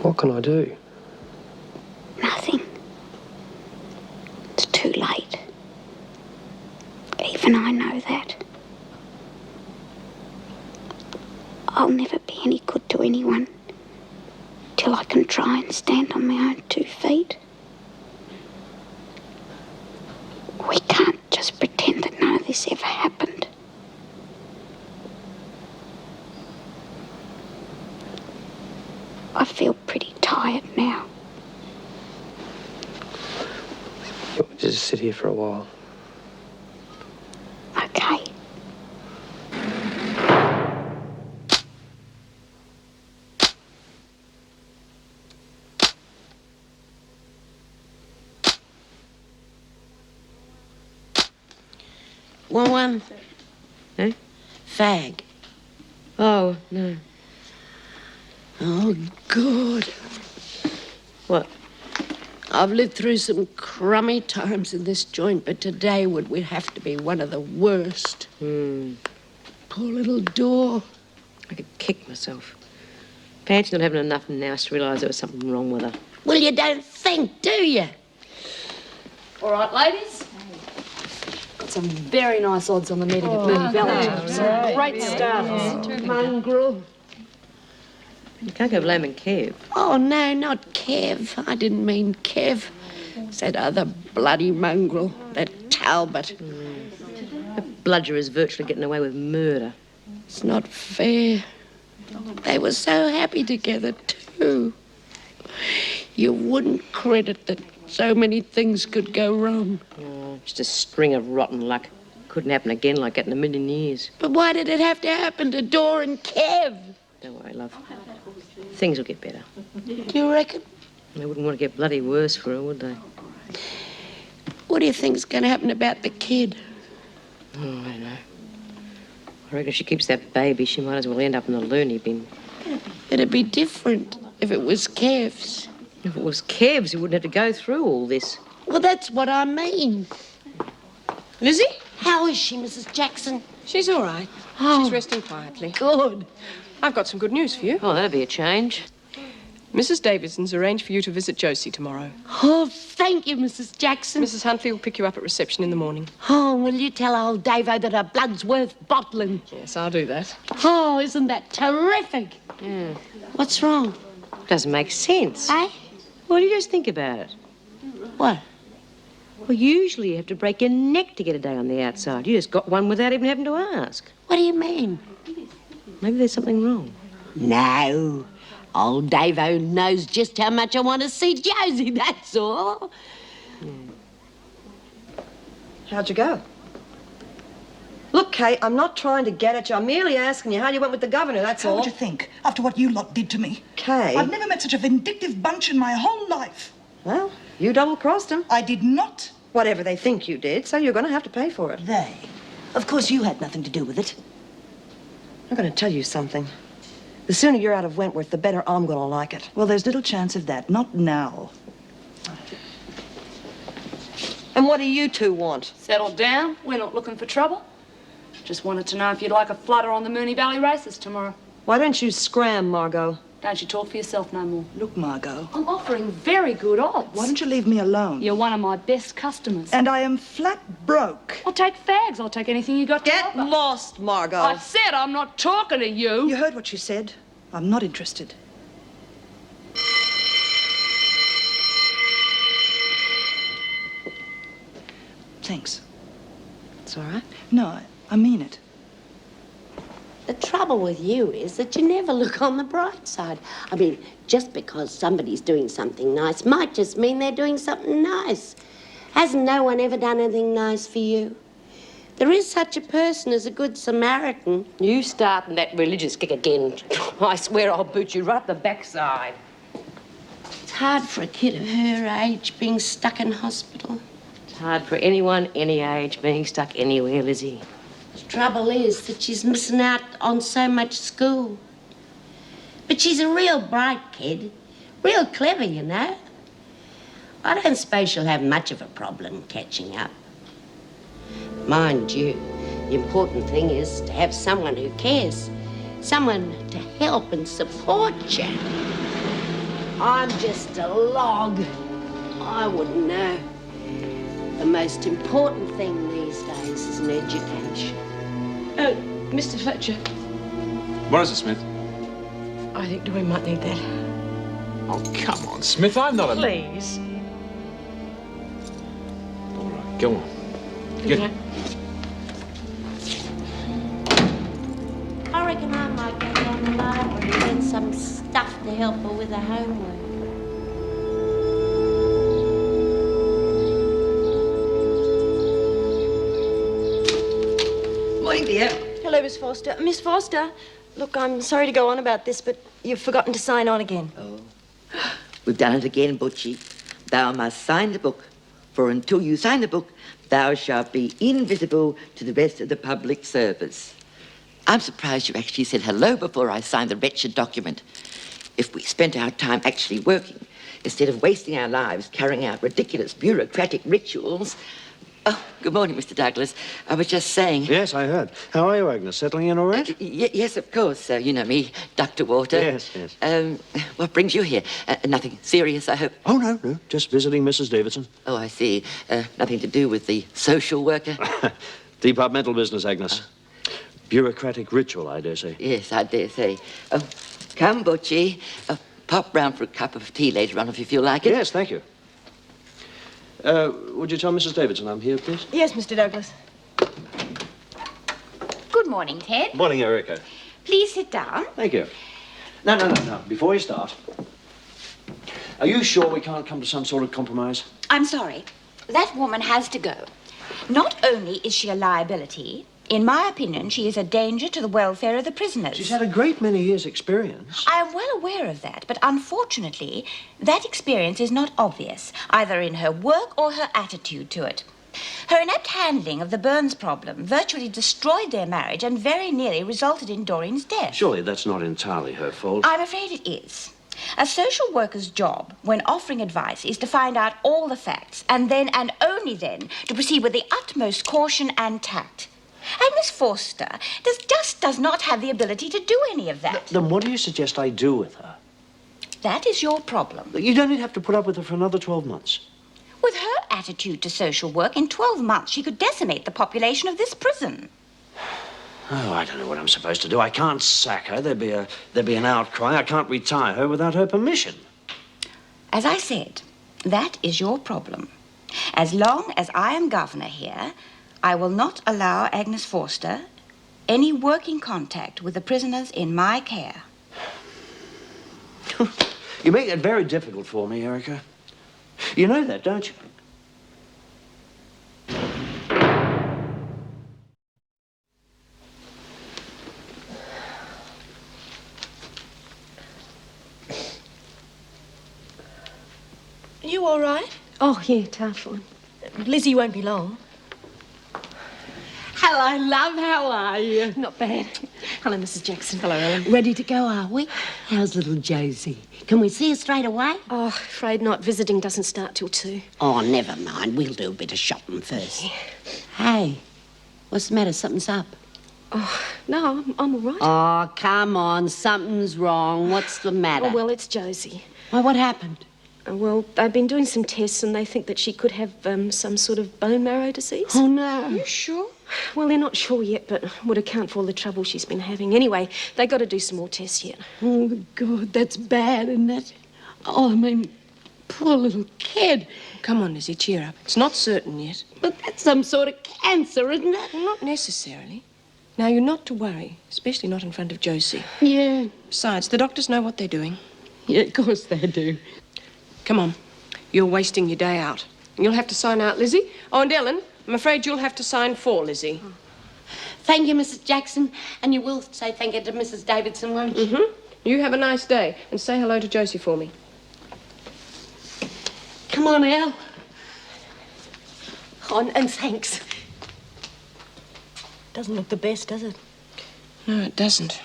What can I do? Nothing. It's too late. Even I know that. I'll never be any good to anyone till I can try and stand on my own 2 feet. We can't just pretend that none of this ever happened. I feel pretty tired now. You want me to just sit here for a while? Okay. One. Eh? Fag. Oh, no. Oh, good. What? I've lived through some crummy times in this joint, but today would have to be one of the worst. Poor little door. I could kick myself. Fancy not having enough now to realise there was something wrong with her. Well, you don't think, do you? All right, ladies. Got some very nice odds on the meeting at Mooney Valley. Some great starters. Mongrel. You can't go blaming Kev. Oh, no, not Kev. I didn't mean Kev. It's that other bloody mongrel, that Talbot. The bludger is virtually getting away with murder. It's not fair. They were so happy together, too. You wouldn't credit that so many things could go wrong. Oh, just a string of rotten luck. Couldn't happen again like that in a million years. But why did it have to happen to Dor and Kev? Don't worry, love. Things will get better. You reckon? They wouldn't want to get bloody worse for her, would they? What do you think's going to happen about the kid? Oh, I don't know. I reckon if she keeps that baby, she might as well end up in the loony bin. It'd be different if it was Kev's. If it was Kev's, he wouldn't have to go through all this. Well, that's what I mean. Lizzie? How is she, Mrs. Jackson? She's all right. Oh. She's resting quietly. Good. I've got some good news for you. Oh, that'll be a change. Mrs. Davidson's arranged for you to visit Josie tomorrow. Oh, thank you, Mrs. Jackson. Mrs. Huntley will pick you up at reception in the morning. Oh, will you tell old Davo that her blood's worth bottling? Yes, I'll do that. Oh, isn't that terrific? Yeah. What's wrong? Doesn't make sense. Eh? Well, you just think about it. What? Well, usually you have to break your neck to get a day on the outside. You just got one without even having to ask. What do you mean? Maybe there's something wrong. No. Old Davo knows just how much I want to see Josie, that's all. How'd you go? Look, Kate, I'm not trying to get at you. I'm merely asking you how you went with the governor, that's How all. would you think, after what you lot did to me? Kate. I've never met such a vindictive bunch in my whole life. Well, you double-crossed him. I did not. Whatever they think you did, so you're going to have to pay for it. They. Of course you had nothing to do with it. I'm going to tell you something. The sooner you're out of Wentworth, the better I'm going to like it. Well, there's little chance of that. Not now. And what do you two want? Settled down. We're not looking for trouble. Just wanted to know if you'd like a flutter on the Mooney Valley races tomorrow. Why don't you scram, Margot? Don't you talk for yourself no more. Look, Margot, I'm offering very good odds. why don't you leave me alone? You're one of my best customers. And I am flat broke. I'll take fags. I'll take anything you got to Get offer. lost, Margot. I said I'm not talking to you. You heard what she said. I'm not interested. Thanks. It's all right. No, I mean it. The trouble with you is that you never look on the bright side. I mean, just because somebody's doing something nice might just mean they're doing something nice. Hasn't no one ever done anything nice for you? There is such a person as a good Samaritan. You starting that religious kick again. I swear I'll boot you right up the backside. It's hard for a kid of her age being stuck in hospital. It's hard for anyone, any age, being stuck anywhere, Lizzie. The trouble is that she's missing out on so much school. But she's a real bright kid. Real clever, you know. I don't suppose she'll have much of a problem catching up. Mind you, the important thing is to have someone who cares. Someone to help and support you. I'm just a log. I wouldn't know. The most important thing these days is an education. Oh, Mr. Fletcher. What is it, Smith? I think Doreen might need that. Oh, come on, Smith. I'm not a... Please. All right, go on. Get Okay. I reckon I might go down the library and get some stuff to help her with her homework. Morning, dear. Hello, Miss Foster. Miss Foster, look, I'm sorry to go on about this, but you've forgotten to sign on again. Oh, we've done it again, Butchie. Thou must sign the book, for until you sign the book, thou shalt be invisible to the rest of the public service. I'm surprised you actually said hello before I signed the wretched document. If we spent our time actually working, instead of wasting our lives carrying out ridiculous bureaucratic rituals... Oh, good morning, Mr. Douglas. I was just saying... Yes, I heard. How are you, Agnes? Settling in all right? Yes, of course. You know me, Dr. Walter. Yes, yes. What brings you here? Nothing serious, I hope? Oh, no. Just visiting Mrs. Davidson. Oh, I see. Nothing to do with the social worker? Departmental business, Agnes. Bureaucratic ritual, I dare say. Yes, I dare say. Oh, come, Butchie. Pop round for a cup of tea later on if you feel like it. Yes, thank you. Would you tell Mrs. Davidson I'm here, please? Yes, Mr. Douglas. Good morning, Ted. Morning, Erica. Please sit down. Thank you. No. Before you start, are you sure we can't come to some sort of compromise? I'm sorry. That woman has to go. Not only is she a liability, in my opinion, she is a danger to the welfare of the prisoners. She's had a great many years' experience. I am well aware of that, but unfortunately, that experience is not obvious, either in her work or her attitude to it. Her inept handling of the Burns problem virtually destroyed their marriage and very nearly resulted in Doreen's death. Surely that's not entirely her fault. I'm afraid it is. A social worker's job, when offering advice, is to find out all the facts, and then, and only then, to proceed with the utmost caution and tact. And Miss Forster does not have the ability to do any of that. Then what do you suggest I do with her? That is your problem. You don't have to put up with her for another 12 months. With her attitude to social work, in 12 months she could decimate the population of this prison. Oh, I don't know what I'm supposed to do. I can't sack her. There'd be an outcry. I can't retire her without her permission. As I said, that is your problem. As long as I am governor here, I will not allow Agnes Forster any working contact with the prisoners in my care. You make it very difficult for me, Erica. You know that, don't you? Are you all right? Oh, yeah, tough one. Lizzie won't be long. Hello, love. How are you? Not bad. Hello, Mrs. Jackson. Hello, Ellen. Ready to go, are we? How's little Josie? Can we see her straight away? Oh, afraid not. Visiting doesn't start till 2. Oh, never mind. We'll do a bit of shopping first. Hey, what's the matter? Something's up. Oh, no, I'm all right. Oh, come on. Something's wrong. What's the matter? Oh, well, it's Josie. Why, what happened? Well, they've been doing some tests and they think that she could have some sort of bone marrow disease. Oh, no. Are you sure? Well, they're not sure yet, but would account for all the trouble she's been having. Anyway, they got to do some more tests yet. Oh, God, that's bad, isn't it? Oh, I mean, poor little kid. Come on, Lizzie, cheer up. It's not certain yet. But that's some sort of cancer, isn't it? Well, not necessarily. Now, you're not to worry, especially not in front of Josie. Yeah. Besides, the doctors know what they're doing. Yeah, of course they do. Come on. You're wasting your day out. You'll have to sign out, Lizzie. Oh, and Ellen, I'm afraid you'll have to sign for Lizzie. Thank you, Mrs. Jackson. And you will say thank you to Mrs. Davidson, won't you? Mm-hmm. You have a nice day. And say hello to Josie for me. Come on, Elle. Oh, and thanks. Doesn't look the best, does it? No, it doesn't.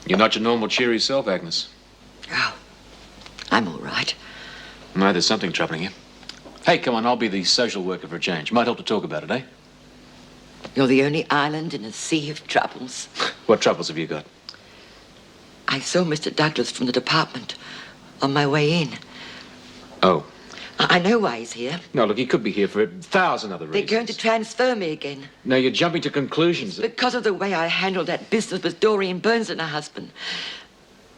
You're not your normal cheery self, Agnes. Oh, I'm all right. No, there's something troubling you. Hey, come on, I'll be the social worker for a change. Might help to talk about it, eh? You're the only island in a sea of troubles. What troubles have you got? I saw Mr. Douglas from the department on my way in. Oh. I know why he's here. No, look, he could be here for 1,000 other reasons. They're going to transfer me again. No, you're jumping to conclusions. Because of the way I handled that business with Doreen Burns and her husband.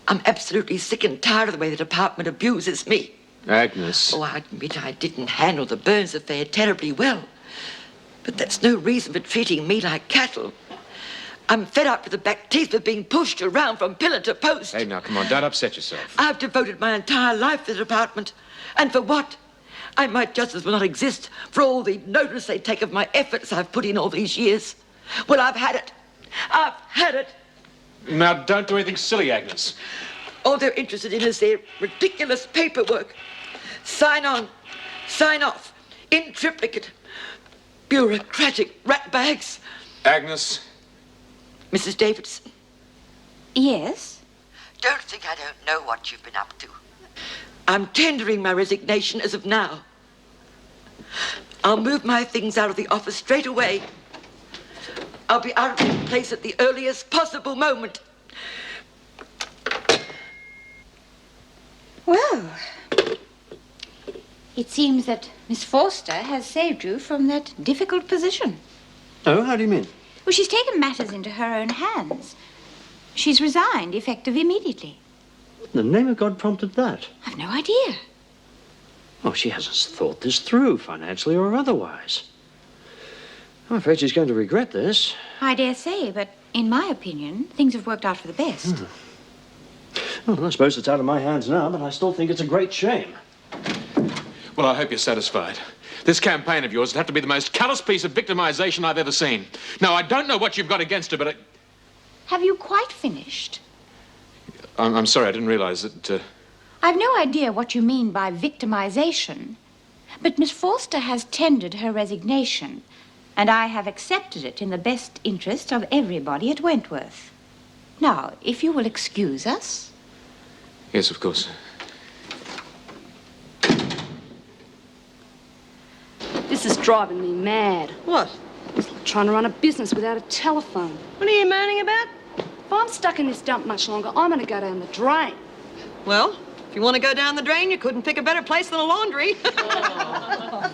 I'm absolutely sick and tired of the way the department abuses me. Agnes. Oh, I admit I didn't handle the Burns affair terribly well. But that's no reason for treating me like cattle. I'm fed up to the back teeth of being pushed around from pillar to post. Hey, now, come on, don't upset yourself. I've devoted my entire life to the department. And for what? I might just as well not exist for all the notice they take of my efforts I've put in all these years. Well, I've had it. I've had it. Now, don't do anything silly, Agnes. All they're interested in is their ridiculous paperwork. Sign on, sign off, in triplicate. Bureaucratic ratbags. Agnes. Mrs. Davidson. Yes? Don't think I don't know what you've been up to. I'm tendering my resignation as of now. I'll move my things out of the office straight away. I'll be out of this place at the earliest possible moment. Well, it seems that Miss Forster has saved you from that difficult position. Oh, how do you mean? Well, she's taken matters into her own hands. She's resigned, effective immediately. The name of God prompted that? I've no idea. Oh, she hasn't thought this through, financially or otherwise. I'm afraid she's going to regret this. I dare say, but in my opinion, things have worked out for the best. Well, I suppose it's out of my hands now, but I still think it's a great shame. Well, I hope you're satisfied. This campaign of yours would have to be the most callous piece of victimization I've ever seen. Now, I don't know what you've got against her, but Have you quite finished? I'm sorry, I didn't realize that... I've no idea what you mean by victimization, but Miss Forster has tendered her resignation, and I have accepted it in the best interest of everybody at Wentworth. Now, if you will excuse us. Yes, of course. This is driving me mad. What? It's like trying to run a business without a telephone. What are you moaning about? If I'm stuck in this dump much longer, I'm going to go down the drain. Well, if you want to go down the drain, you couldn't pick a better place than a laundry.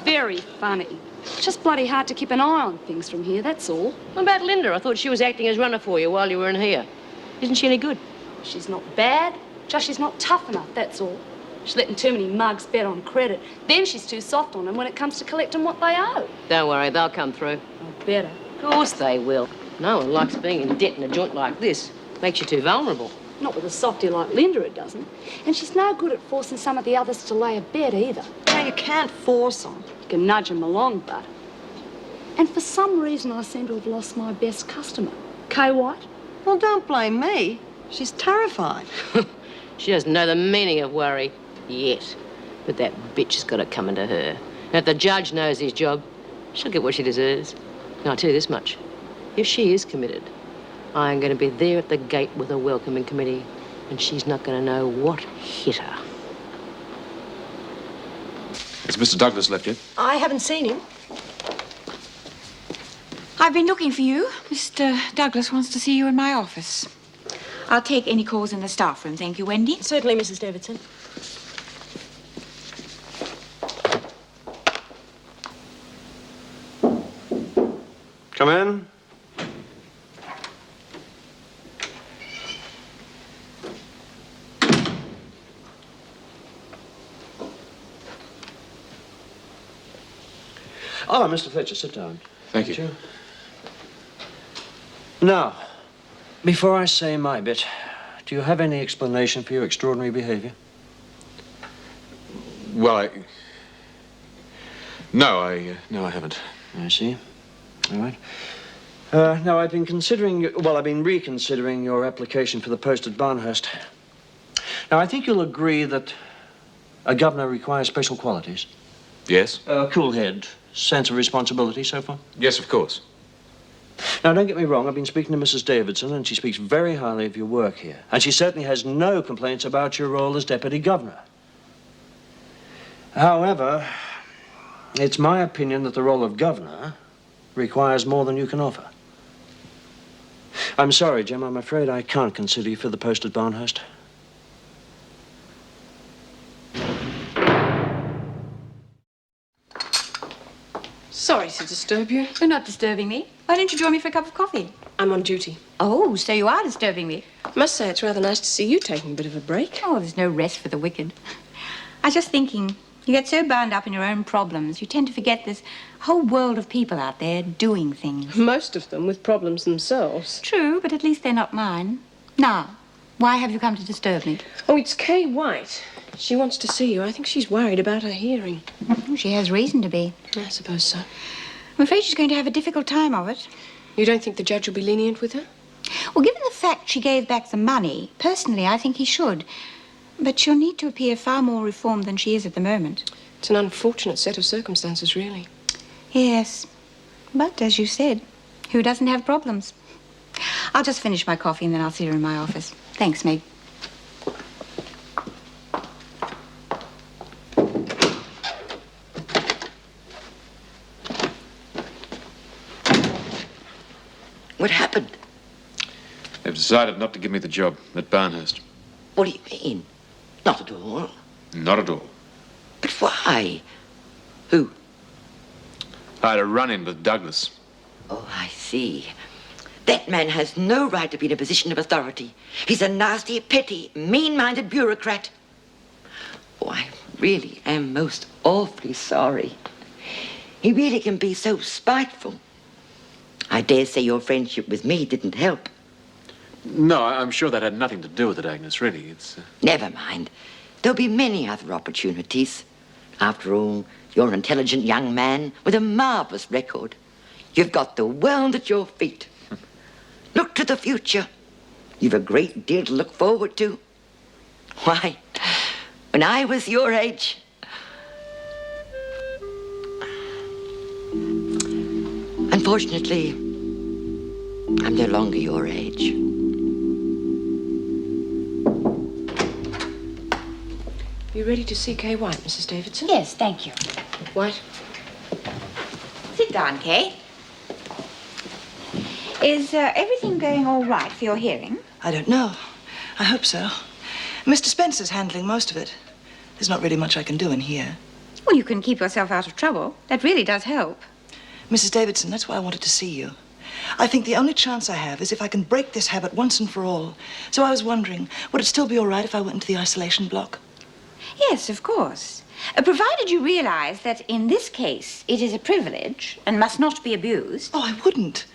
Very funny. It's just bloody hard to keep an eye on things from here, that's all. What about Linda? I thought she was acting as runner for you while you were in here. Isn't she any good? She's not bad, just she's not tough enough, that's all. She's letting too many mugs bet on credit. Then she's too soft on them when it comes to collecting what they owe. Don't worry, they'll come through. Oh, better. Of course they will. No one likes being in debt in a joint like this. Makes you too vulnerable. Not with a softy like Linda, it doesn't. And she's no good at forcing some of the others to lay a bet either. No, you can't force them. You can nudge them along, but. And for some reason, I seem to have lost my best customer. Kay White. Well, don't blame me. She's terrified. She doesn't know the meaning of worry yet. But that bitch has got it coming to her. And if the judge knows his job, she'll get what she deserves. And I'll tell you this much. If she is committed, I'm going to be there at the gate with a welcoming committee, and she's not going to know what hit her. Has Mr. Douglas left yet? I haven't seen him. I've been looking for you. Mr. Douglas wants to see you in my office. I'll take any calls in the staff room, thank you, Wendy. Certainly, Mrs. Davidson. Come in. Oh, Mr. Fletcher, sit down. Thank you. Now, before I say my bit, do you have any explanation for your extraordinary behavior? Well, No, I haven't. I see. All right. Now, I've been reconsidering your application for the post at Barnhurst. Now, I think you'll agree that a governor requires special qualities. Yes? Cool head, sense of responsibility, so far? Yes, of course. Now, don't get me wrong, I've been speaking to Mrs. Davidson, and she speaks very highly of your work here. And she certainly has no complaints about your role as deputy governor. However, it's my opinion that the role of governor requires more than you can offer. I'm sorry, Jim. I'm afraid I can't consider you for the post at Barnhurst. Sorry to disturb you. You're not disturbing me. Why don't you join me for a cup of coffee? I'm on duty. Oh, so you are disturbing me. Must say it's rather nice to see you taking a bit of a break. Oh, there's no rest for the wicked. I was just thinking, you get so bound up in your own problems, you tend to forget there's a whole world of people out there doing things. Most of them with problems themselves. True, but at least they're not mine. Now, why have you come to disturb me? Oh, it's Kay White. She wants to see you. I think she's worried about her hearing. She has reason to be. I suppose so. I'm afraid she's going to have a difficult time of it. You don't think the judge will be lenient with her? Well, given the fact she gave back the money, personally, I think he should. But she'll need to appear far more reformed than she is at the moment. It's an unfortunate set of circumstances, really. Yes. But, as you said, who doesn't have problems? I'll just finish my coffee and then I'll see her in my office. Thanks, Meg. What happened? They've decided not to give me the job at Barnhurst. What do you mean? Not at all. Not at all. But why? Who? I had a run-in with Douglas. Oh, I see. That man has no right to be in a position of authority. He's a nasty, petty, mean-minded bureaucrat. Oh, I really am most awfully sorry. He really can be so spiteful. I dare say your friendship with me didn't help. No, I'm sure that had nothing to do with it, Agnes, really. It's... Never mind. There'll be many other opportunities. After all, you're an intelligent young man with a marvelous record. You've got the world at your feet. Look to the future. You've a great deal to look forward to. Why, when I was your age... Unfortunately, I'm no longer your age. You ready to see Kay White, Mrs. Davidson? Yes, thank you. White? Sit down, Kay. Is everything going all right for your hearing? I don't know. I hope so. Mr. Spencer's handling most of it. There's not really much I can do in here. Well, you can keep yourself out of trouble. That really does help. Mrs. Davidson, that's why I wanted to see you. I think the only chance I have is if I can break this habit once and for all. So I was wondering, would it still be all right if I went into the isolation block? Yes, of course. Provided you realize that in this case it is a privilege and must not be abused. Oh, I wouldn't.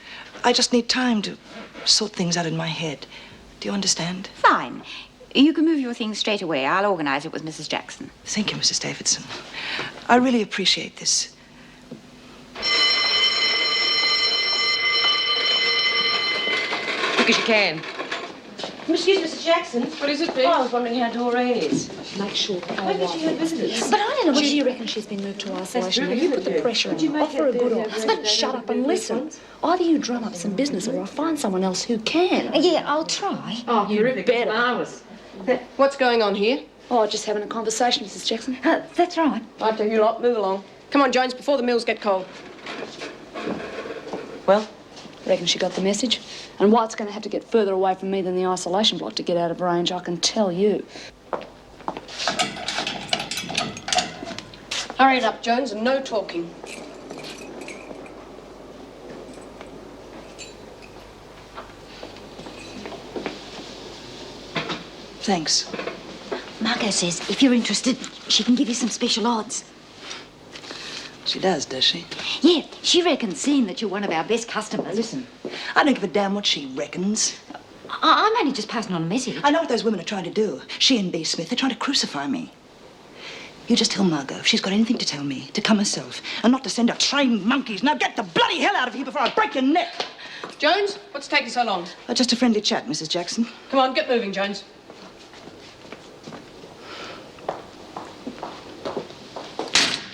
I just need time to sort things out in my head. Do you understand? Fine. You can move your things straight away. I'll organize it with Mrs. Jackson. Thank you, Mrs. Davidson. I really appreciate this. Quick as you can. Excuse me, Mrs. Jackson. What is it, Vic? Oh, I was wondering how Doreen is. Make sure that Maybe she had visitors. But I don't know whether you reckon she's been moved to isolation. really You put good, the yeah. pressure on Would you her. make Offer a it good the- offer. But shut up and listen. Either you drum up some business or I'll find someone else who can. Yeah, I'll try. Oh, You better. Marvellous. What's going on here? Oh, just having a conversation, Mrs. Jackson. That's right. Right to you lot, move along. Come on, Jones, before the mills get cold. Well, reckon she got the message. And White's going to have to get further away from me than the isolation block to get out of range, I can tell you. Hurry it up, Jones, and no talking. Thanks. Margot says if you're interested, she can give you some special odds. She does she? Yeah, she reckons, seeing that you're one of our best customers. Listen, I don't give a damn what she reckons. I'm only just passing on a message. I know what those women are trying to do. She and B. Smith, they're trying to crucify me. You just tell Margot if she's got anything to tell me, to come herself, and not to send her trained monkeys. Now get the bloody hell out of here before I break your neck. Jones, what's taking so long? Just a friendly chat, Mrs. Jackson. Come on, get moving, Jones.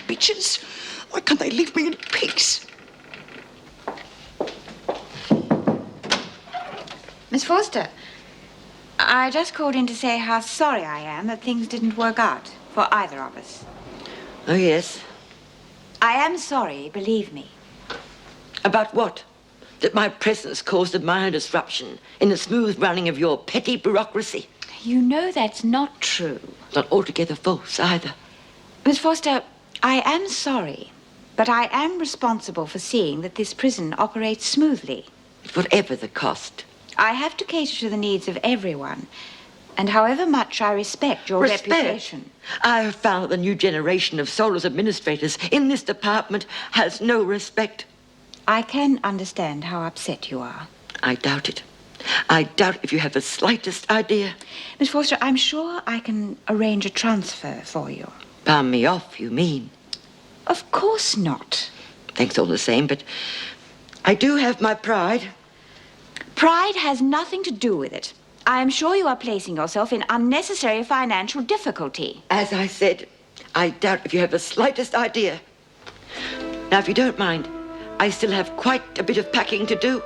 Bitches! Why can't they leave me in peace? Miss Forster, I just called in to say how sorry I am that things didn't work out for either of us. Oh, yes. I am sorry, believe me. About what? That my presence caused a minor disruption in the smooth running of your petty bureaucracy. You know that's not true. Not altogether false, either. Miss Foster, I am sorry, but I am responsible for seeing that this prison operates smoothly. Whatever the cost. I have to cater to the needs of everyone. And however much I respect your reputation. I have found that the new generation of soulless administrators in this department has no respect. I can understand how upset you are. I doubt it. I doubt if you have the slightest idea. Miss Forster, I'm sure I can arrange a transfer for you. Palm me off, you mean? Of course not. Thanks all the same, but I do have my pride. Pride has nothing to do with it. I am sure you are placing yourself in unnecessary financial difficulty. As I said, I doubt if you have the slightest idea. Now, if you don't mind, I still have quite a bit of packing to do.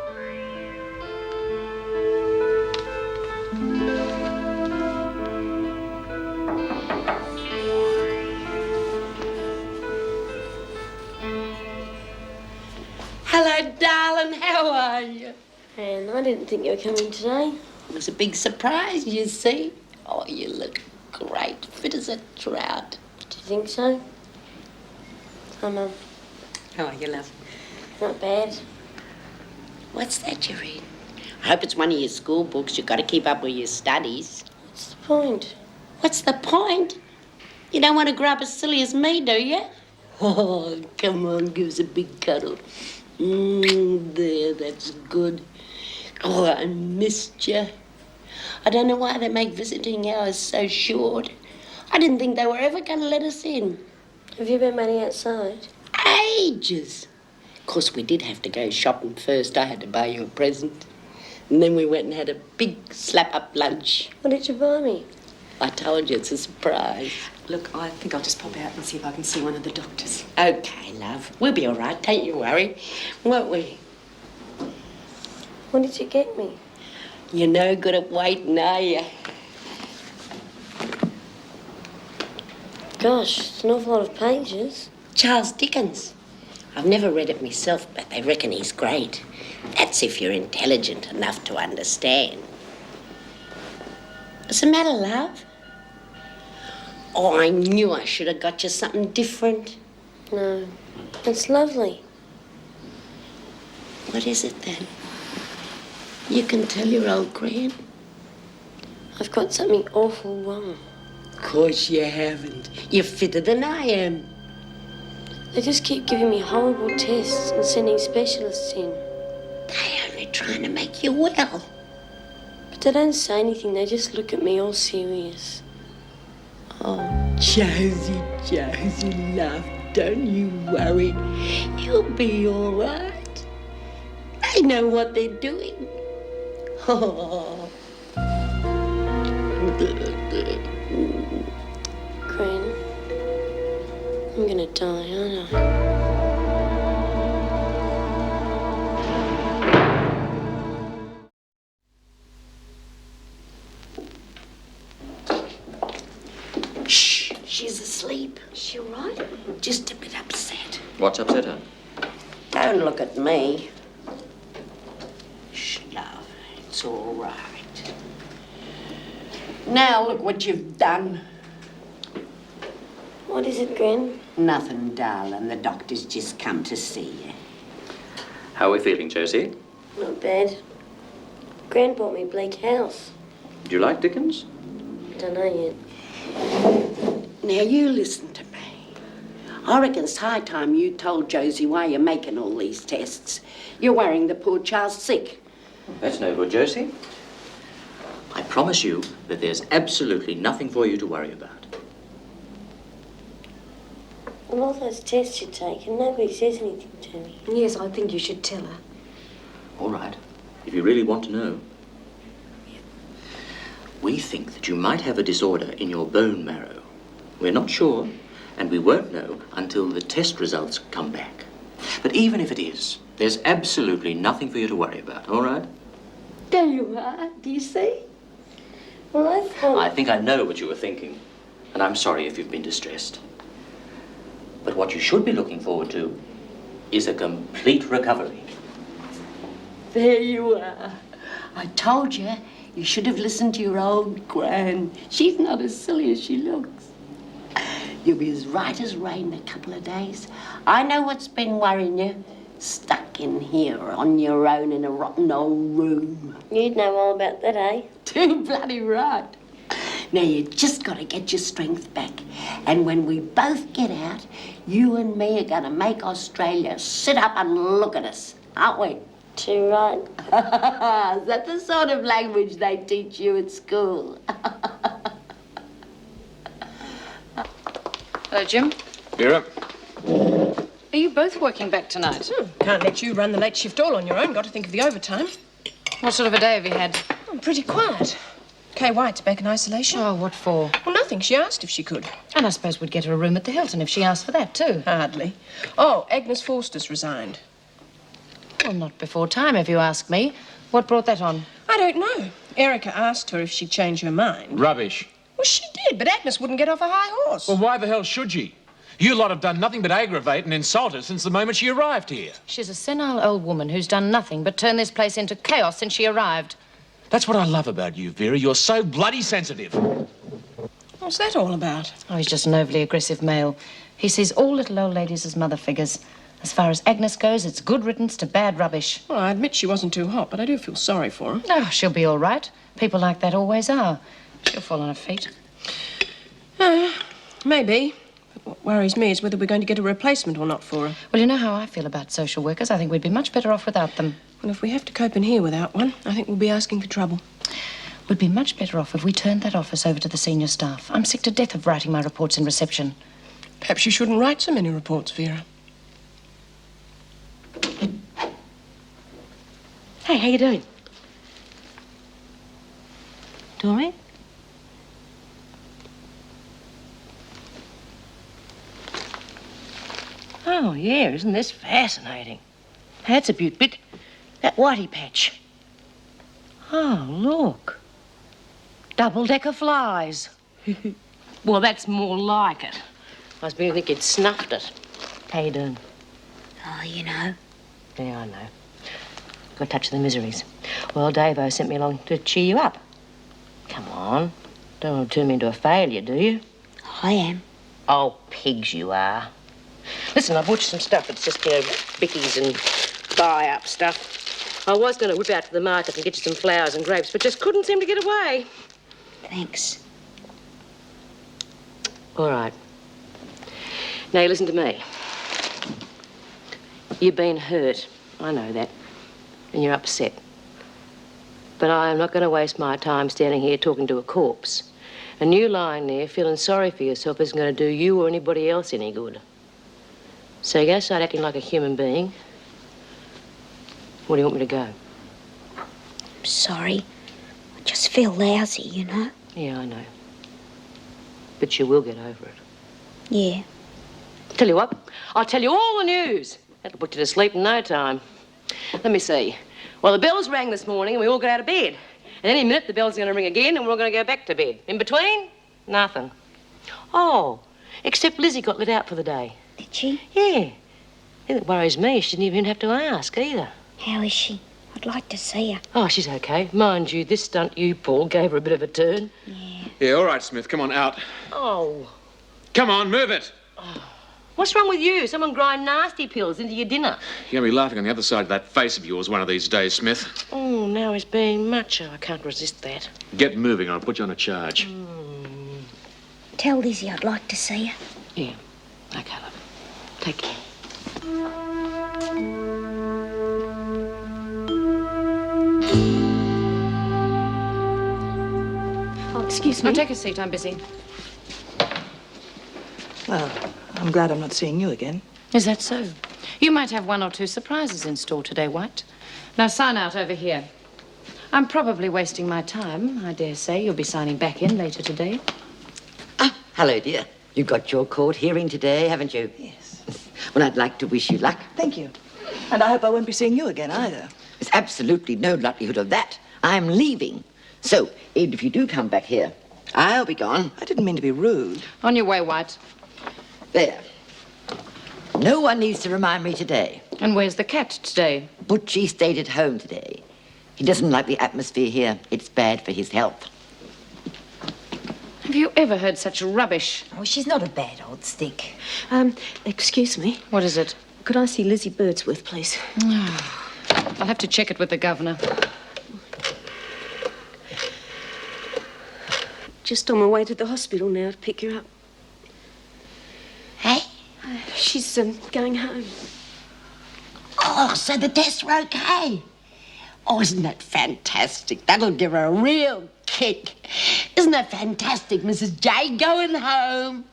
Hello, darling. How are you? And I didn't think you were coming today. It was a big surprise, you see. Oh, you look great, fit as a trout. Do you think so? Hi, Mum. How are you, love? Not bad. What's that you read? I hope it's one of your school books. You've got to keep up with your studies. What's the point? What's the point? You don't want to grow up as silly as me, do you? Oh, come on, give us a big cuddle. There, that's good. Oh, I missed you. I don't know why they make visiting hours so short. I didn't think they were ever going to let us in. Have you been waiting outside? Ages. Of course, we did have to go shopping first. I had to buy you a present. And then we went and had a big slap-up lunch. What did you buy me? I told you, it's a surprise. Look, I think I'll just pop out and see if I can see one of the doctors. Okay, love. We'll be all right. Don't you worry. Won't we? What did you get me? You're no good at waiting, are you? Gosh, it's an awful lot of pages. Charles Dickens. I've never read it myself, but they reckon he's great. That's if you're intelligent enough to understand. What's the matter, love? Oh, I knew I should have got you something different. No, it's lovely. What is it, then? You can tell your old Gran. I've got something awful wrong. Of course you haven't. You're fitter than I am. They just keep giving me horrible tests and sending specialists in. They're only trying to make you well. But they don't say anything. They just look at me all serious. Oh, Josie, Josie, love, don't you worry. You'll be all right. They know what they're doing. Oh. Gran, I'm gonna die, aren't I? Shh, she's asleep. Is she all right? Just a bit upset. What's upset her? Don't look at me. Shh, love, it's all right. Now look what you've done. What is it, Gran? Nothing, darling. The doctor's just come to see you. How are we feeling, Josie? Not bad. Gran bought me Bleak House. Do you like Dickens? Don't know yet. Now you listen to me. I reckon it's high time you told Josie why you're making all these tests. You're worrying the poor child's sick. That's no good, Josie. I promise you that there's absolutely nothing for you to worry about. Well, all those tests you take and nobody says anything to me. Yes, I think you should tell her. All right, if you really want to know. We think that you might have a disorder in your bone marrow. We're not sure, and we won't know until the test results come back. But even if it is, there's absolutely nothing for you to worry about, all right? There you are, do you see? Well, I thought... I think I know what you were thinking, and I'm sorry if you've been distressed. But what you should be looking forward to is a complete recovery. There you are. I told you, you should have listened to your old gran. She's not as silly as she looks. You'll be as right as rain in a couple of days. I know what's been worrying you. Stuck in here on your own in a rotten old room. You'd know all about that, eh? Too bloody right. Now, you just got to get your strength back. And when we both get out, you and me are going to make Australia sit up and look at us, aren't we? Too right. Is that the sort of language they teach you at school? Hello, Jim. Vera? Are you both working back tonight? Can't let you run the late shift all on your own. Got to think of the overtime. What sort of a day have you had? Oh, pretty quiet. Kay White's back in isolation. Oh, what for? Well, nothing. She asked if she could. And I suppose we'd get her a room at the Hilton if she asked for that, too. Hardly. Oh, Agnes Forster's resigned. Well, not before time, if you ask me. What brought that on? I don't know. Erica asked her if she'd change her mind. Rubbish. Well, she did, but Agnes wouldn't get off a high horse. Well, why the hell should she? You lot have done nothing but aggravate and insult her since the moment she arrived here. She's a senile old woman who's done nothing but turn this place into chaos since she arrived. That's what I love about you, Vera. You're so bloody sensitive. What's that all about? Oh, he's just an overly aggressive male. He sees all little old ladies as mother figures. As far as Agnes goes, it's good riddance to bad rubbish. Well, I admit she wasn't too hot, but I do feel sorry for her. Oh, she'll be all right. People like that always are. She'll fall on her feet. Maybe. But what worries me is whether we're going to get a replacement or not for her. Well, you know how I feel about social workers. I think we'd be much better off without them. Well, if we have to cope in here without one, I think we'll be asking for trouble. We'd be much better off if we turned that office over to the senior staff. I'm sick to death of writing my reports in reception. Perhaps you shouldn't write so many reports, Vera. Hey, how you doing? Do all right? Oh, yeah, isn't this fascinating? That's a beaut bit. That whitey patch. Oh, look. Double-decker flies. Well, that's more like it. I was beginning to think you'd snuffed it. How you doing? Oh, you know. Yeah, I know. Got a touch of the miseries. Well, Davo sent me along to cheer you up. Come on. Don't want to turn me into a failure, do you? I am. Oh, pigs you are. Listen, I bought you some stuff. It's just, bickies and buy-up stuff. I was going to whip out to the market and get you some flowers and grapes, but just couldn't seem to get away. Thanks. All right. Now, you listen to me. You've been hurt. I know that. And you're upset. But I am not going to waste my time standing here talking to a corpse. And you lying there feeling sorry for yourself isn't going to do you or anybody else any good. So you're going to start acting like a human being? Where do you want me to go? I'm sorry. I just feel lousy, you know. Yeah, I know. But you will get over it. Yeah. Tell you what, I'll tell you all the news. That'll put you to sleep in no time. Let me see. Well, the bells rang this morning and we all got out of bed. And any minute the bell's going to ring again and we're all going to go back to bed. In between, nothing. Oh, except Lizzie got let out for the day. Did she? Yeah. The thing that worries me, she didn't even have to ask either. How is she? I'd like to see her. Oh, she's okay. Mind you, this stunt you pulled gave her a bit of a turn. Yeah, all right, Smith. Come on, out. Oh. Come on, move it. What's wrong with you? Someone grind nasty pills into your dinner. You're going to be laughing on the other side of that face of yours one of these days, Smith. Oh, now he's being macho. I can't resist that. Get moving or I'll put you on a charge. Tell Lizzie I'd like to see her. Yeah. Okay, love. Take care. Oh, excuse me. Oh, take a seat. I'm busy. Well, I'm glad I'm not seeing you again. Is that so? You might have one or two surprises in store today, White. Now, sign out over here. I'm probably wasting my time. I dare say you'll be signing back in later today. Ah, hello, dear. You got your court hearing today, haven't you? Yes. Well, I'd like to wish you luck. Thank you. And I hope I won't be seeing you again either. There's absolutely no likelihood of that. I'm leaving. So, even if you do come back here, I'll be gone. I didn't mean to be rude. On your way, White. There. No one needs to remind me today. And where's the cat today? Butchie stayed at home today. He doesn't like the atmosphere here. It's bad for his health. Have you ever heard such rubbish? Oh, she's not a bad old stick. Excuse me. What is it? Could I see Lizzie Birdsworth, please? I'll have to check it with the governor. Just on my way to the hospital now to pick her up. Hey? She's going home. Oh, so the tests were okay. Oh, isn't that fantastic? That'll give her a real kick. Isn't that fantastic, Mrs. J, going home?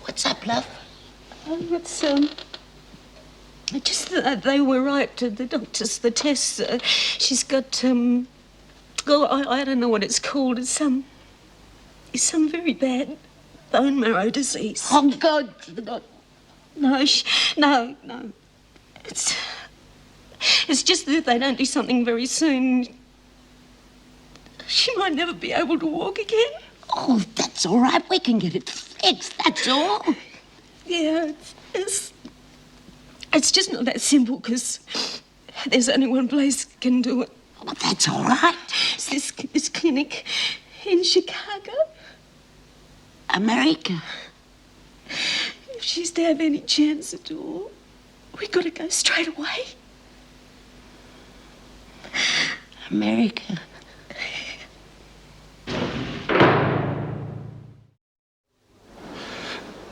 What's up, love? Oh, it's, just that they were right, the doctors, the tests. She's got, oh, I don't know what it's called. It's some very bad bone marrow disease. Oh, God. No, no. It's just that if they don't do something very soon, she might never be able to walk again. Oh, that's all right. We can get it fixed, that's all. Yeah, it's just not that simple, because there's only one place that can do it. Oh, that's all right. It's this clinic in Chicago. America. If she's to have any chance at all, we've got to go straight away. America.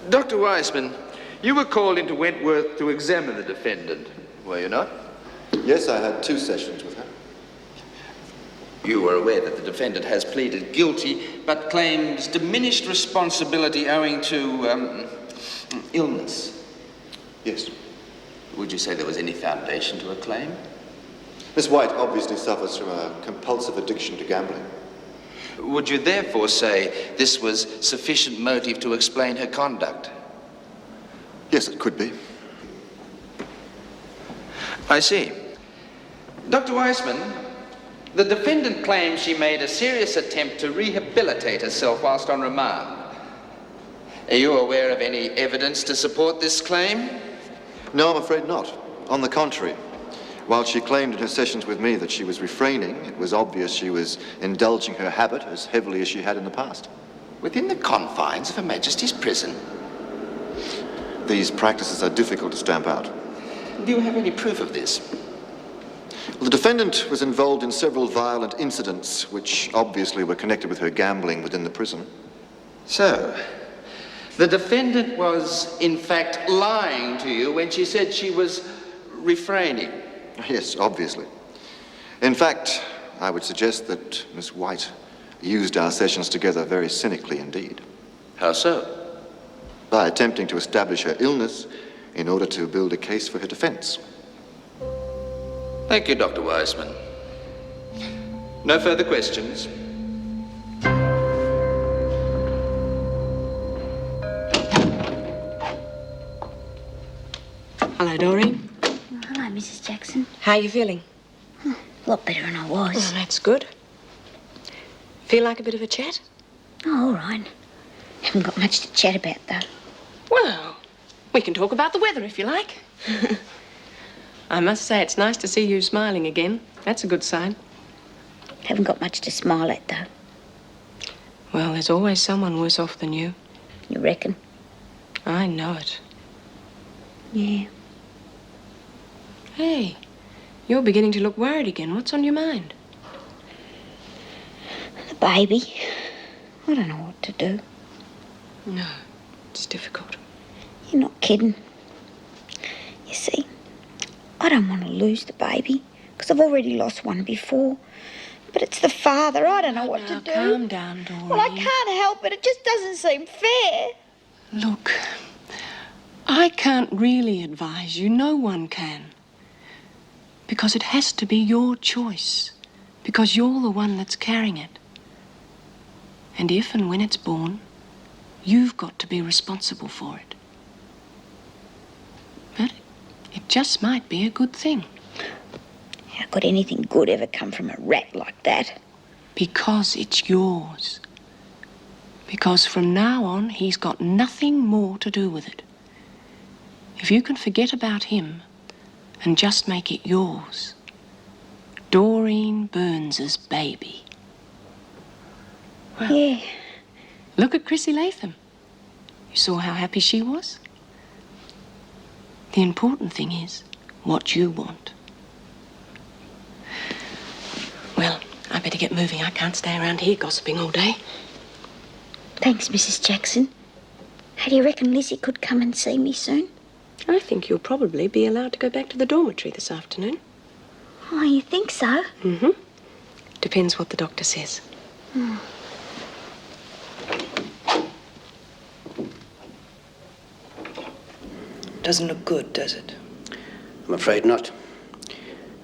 Dr. Weissman, you were called into Wentworth to examine the defendant, were you not? Yes, I had 2 sessions with her. You were aware that the defendant has pleaded guilty, but claims diminished responsibility owing to, illness. Yes. Would you say there was any foundation to a claim? Miss White obviously suffers from a compulsive addiction to gambling. Would you therefore say this was sufficient motive to explain her conduct? Yes, it could be. I see. Dr. Weissman, the defendant claims she made a serious attempt to rehabilitate herself whilst on remand. Are you aware of any evidence to support this claim? No, I'm afraid not. On the contrary. While she claimed in her sessions with me that she was refraining, it was obvious she was indulging her habit as heavily as she had in the past. Within the confines of Her Majesty's prison? These practices are difficult to stamp out. Do you have any proof of this? Well, the defendant was involved in several violent incidents which obviously were connected with her gambling within the prison. So, the defendant was, in fact, lying to you when she said she was refraining? Yes, obviously. In fact, I would suggest that Miss White used our sessions together very cynically indeed. How so? By attempting to establish her illness in order to build a case for her defense. Thank you, Dr. Weissman. No further questions? Hello, Doreen. Hello, Mrs. Jackson. How are you feeling? A lot better than I was. Oh, that's good. Feel like a bit of a chat? Oh, all right. Haven't got much to chat about, though. Well, we can talk about the weather if you like. I must say it's nice to see you smiling again. That's a good sign. Haven't got much to smile at, though. Well, there's always someone worse off than you. You reckon? I know it. Yeah. Hey, you're beginning to look worried again. What's on your mind? The baby. I don't know what to do. No, it's difficult. You're not kidding. You see, I don't want to lose the baby, because I've already lost one before. But it's the father. I don't know what to do. Calm down, Doreen. Well, I can't help it. It just doesn't seem fair. Look, I can't really advise you. No one can. Because it has to be your choice. Because you're the one that's carrying it. And if and when it's born, you've got to be responsible for it. But it just might be a good thing. How could anything good ever come from a rat like that? Because it's yours. Because from now on, he's got nothing more to do with it. If you can forget about him and just make it yours, Doreen Burns's baby. Well, Yeah. look at Chrissy Latham. You saw how happy she was? The important thing is what you want. Well, I better get moving. I can't stay around here gossiping all day. Thanks, Mrs. Jackson. How do you reckon Lizzie could come and see me soon? I think you'll probably be allowed to go back to the dormitory this afternoon. Oh, you think so? Mm-hmm. Depends what the doctor says. Hmm. Doesn't look good, does it? I'm afraid not.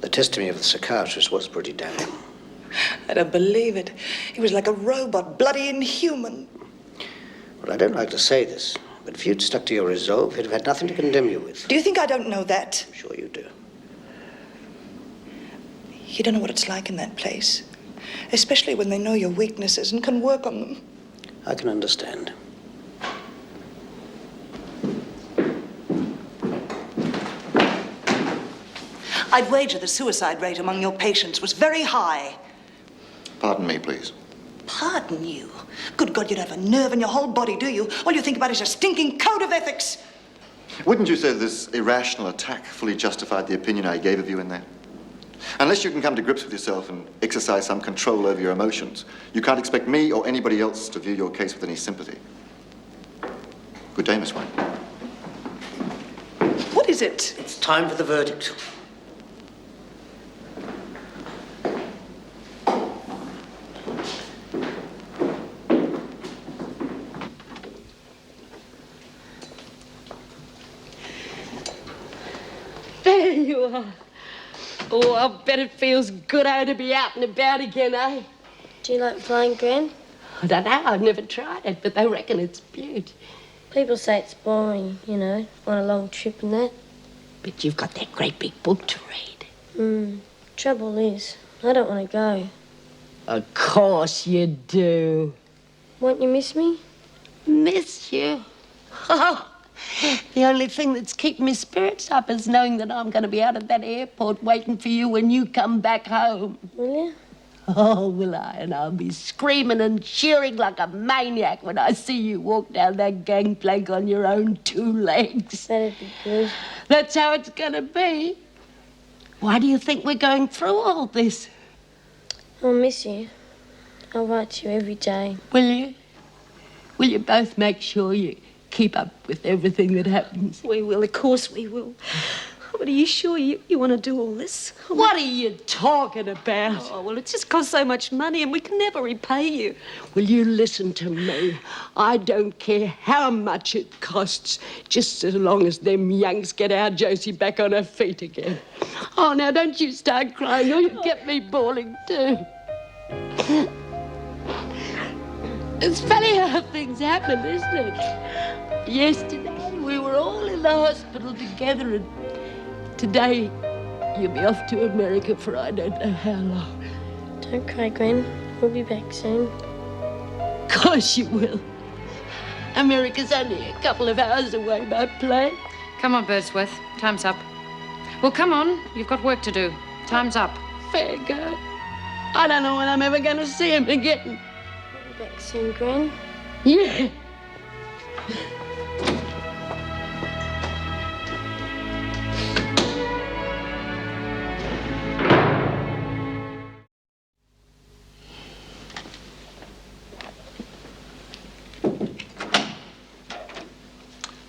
The testimony of the psychiatrist was pretty damning. I don't believe it. He was like a robot, bloody inhuman. Well, I don't like to say this, but if you'd stuck to your resolve, he'd have had nothing to condemn you with. Do you think I don't know that? I'm sure you do. You don't know what it's like in that place. Especially when they know your weaknesses and can work on them. I can understand. I'd wager the suicide rate among your patients was very high. Pardon me, please. Pardon you? Good God, you don't have a nerve in your whole body, do you? All you think about is your stinking code of ethics. Wouldn't you say this irrational attack fully justified the opinion I gave of you in there? Unless you can come to grips with yourself and exercise some control over your emotions, you can't expect me or anybody else to view your case with any sympathy. Good day, Miss White. What is it? It's time for the verdict. There you are. Oh, I bet it feels good to be out and about again, eh? Do you like flying, Gran? I don't know, I've never tried it, but they reckon it's beaut. People say it's boring, you know, on a long trip and that. But you've got that great big book to read. Trouble is, I don't want to go. Of course you do. Won't you miss me? Miss you? Oh, the only thing that's keeping my spirits up is knowing that I'm going to be out at that airport waiting for you when you come back home. Will you? Oh, will I? And I'll be screaming and cheering like a maniac when I see you walk down that gangplank on your own two legs. That'd be good. That's how it's going to be. Why do you think we're going through all this? I'll miss you. I'll write to you every day. Will you? Will you both make sure you keep up with everything that happens? We will, of course we will. But are you sure you want to do all this? What are you talking about? Oh, well, it just costs so much money and we can never repay you. Will you listen to me? I don't care how much it costs, just as long as them Yanks get our Josie back on her feet again. Oh, now don't you start crying or you'll get me bawling too. It's funny how things happen, isn't it? Yesterday we were all in the hospital together and today you'll be off to America for I don't know how long. Don't cry, Gwen. We'll be back soon. Of course you will. America's only a couple of hours away by plane. Come on, Birdsworth. Time's up. Well, come on. You've got work to do. Time's up. Fair go. I don't know when I'm ever going to see him again. We'll be back soon, Gwen. Yeah.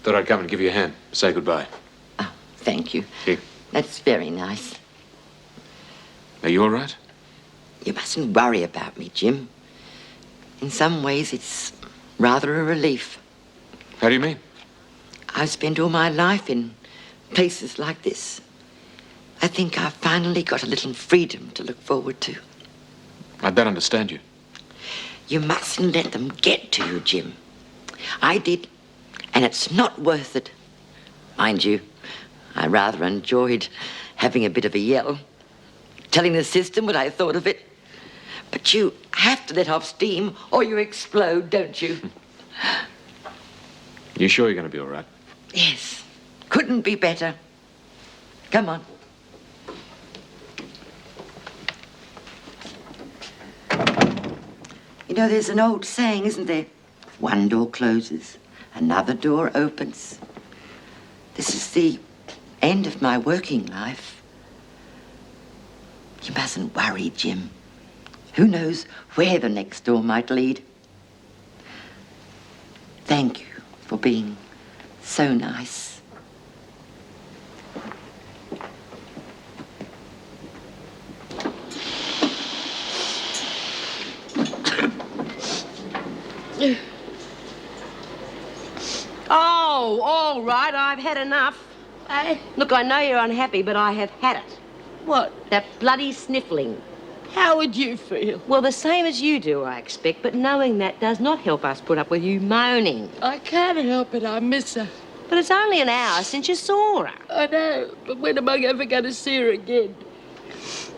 Thought I'd come and give you a hand. Say goodbye. Oh, thank you. Here. That's very nice. Are you all right? You mustn't worry about me, Jim. In some ways, it's rather a relief. How do you mean? I've spent all my life in places like this. I think I've finally got a little freedom to look forward to. I don't understand you. You mustn't let them get to you, Jim. I did, and it's not worth it. Mind you, I rather enjoyed having a bit of a yell, telling the system what I thought of it. But you have to let off steam or you explode, don't you? You sure you're going to be all right? Yes. Couldn't be better. Come on. You know, there's an old saying, isn't there? One door closes, another door opens. This is the end of my working life. You mustn't worry, Jim. Who knows where the next door might lead? Thank you for being so nice. Oh, all right, I've had enough. Look, I know you're unhappy, but I have had it. What? That bloody sniffling. How would you feel? Well, the same as you do, I expect, but knowing that does not help us put up with you moaning. I can't help it. I miss her. But it's only an hour since you saw her. I know, but when am I ever going to see her again?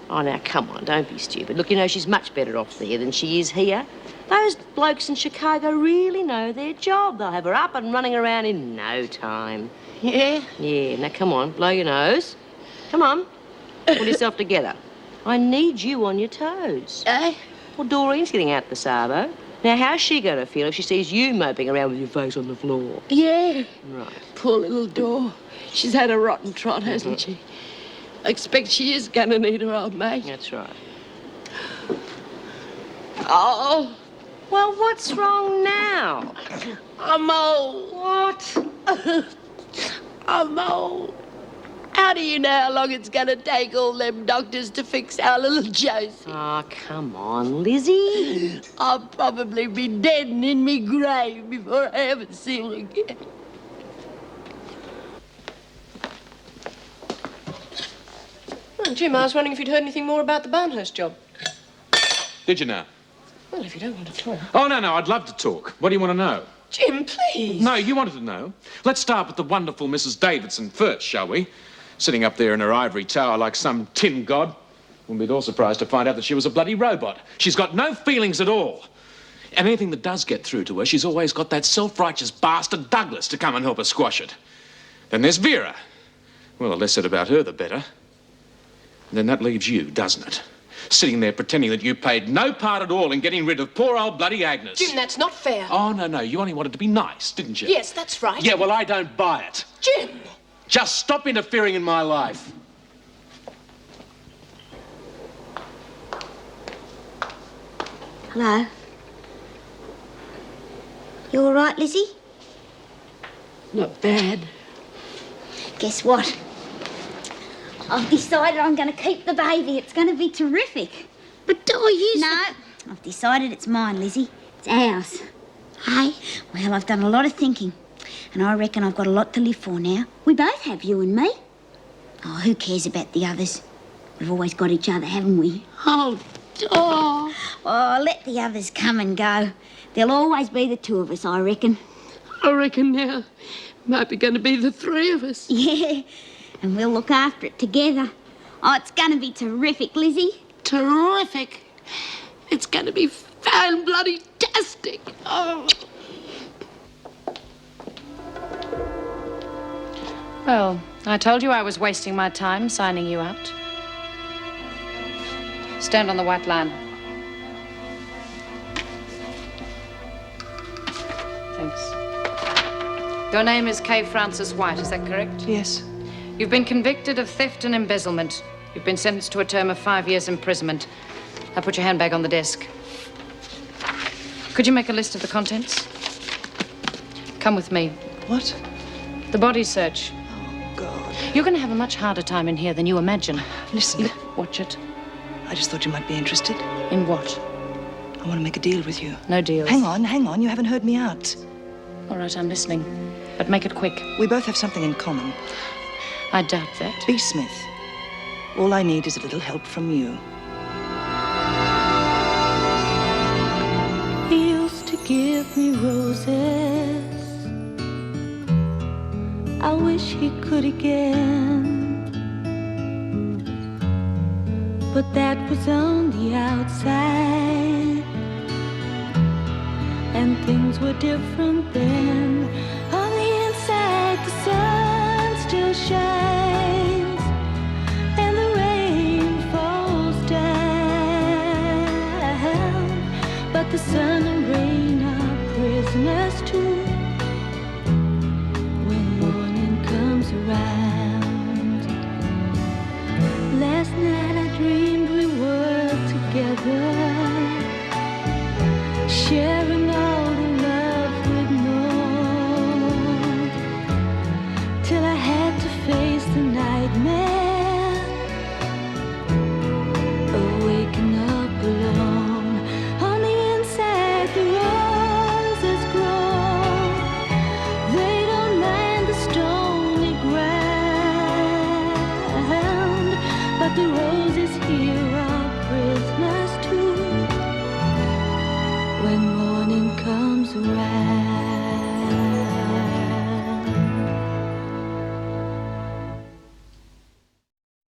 Oh, now, come on, don't be stupid. Look, you know, she's much better off there than she is here. Those blokes in Chicago really know their job. They'll have her up and running around in no time. Yeah? Yeah, now, come on, blow your nose. Come on, pull yourself together. I need you on your toes. Well, Doreen's getting out the Savo. Now, how's she going to feel if she sees you moping around with your face on the floor? Yeah. Right. Poor little Dor. She's had a rotten trot, hasn't she? I expect she is going to need her old mate. That's right. Oh. Well, what's wrong now? I'm old. What? I'm old. How do you know how long it's going to take all them doctors to fix our little Josie? Oh, come on, Lizzie. I'll probably be dead and in me grave before I ever see her again. Oh, Jim, I was wondering if you'd heard anything more about the Barnhurst job. Did you now? Well, if you don't want to talk. Oh, no, I'd love to talk. What do you want to know? Jim, please. No, you wanted to know. Let's start with the wonderful Mrs. Davidson first, shall we? Sitting up there in her ivory tower like some tin god. Wouldn't be at all surprised to find out that she was a bloody robot. She's got no feelings at all. And anything that does get through to her, she's always got that self-righteous bastard Douglas to come and help her squash it. Then there's Vera. Well, the less said about her, the better. And then that leaves you, doesn't it? Sitting there pretending that you played no part at all in getting rid of poor old bloody Agnes. Jim, that's not fair. Oh, no, you only wanted to be nice, didn't you? Yes, that's right. Yeah, well, I don't buy it. Jim! Just stop interfering in my life. Hello? You all right, Lizzie? Not bad. Guess what? I've decided I'm going to keep the baby. It's going to be terrific. But are you... No, I've decided it's mine, Lizzie. It's ours. Hey? Well, I've done a lot of thinking. And I reckon I've got a lot to live for now. We both have, you and me. Oh, who cares about the others? We've always got each other, haven't we? Oh, oh. Oh, let the others come and go. There'll always be the two of us, I reckon. I reckon now might be going to be the three of us. Yeah, and we'll look after it together. Oh, it's going to be terrific, Lizzie. Terrific. It's going to be fan-bloody-tastic. Oh. Well, I told you I was wasting my time signing you out. Stand on the white line. Thanks. Your name is Kay Frances White, is that correct? Yes. You've been convicted of theft and embezzlement. You've been sentenced to a term of 5 years imprisonment. Now put your handbag on the desk. Could you make a list of the contents? Come with me. What? The body search. Oh, God. You're going to have a much harder time in here than you imagine. Listen. Watch it. I just thought you might be interested. In what? I want to make a deal with you. No deals. Hang on. You haven't heard me out. All right, I'm listening. But make it quick. We both have something in common. I doubt that. B. Smith. All I need is a little help from you. He used to give me roses. I wish he could again. But that was on the outside, and things were different then. On the inside, the sun's shine.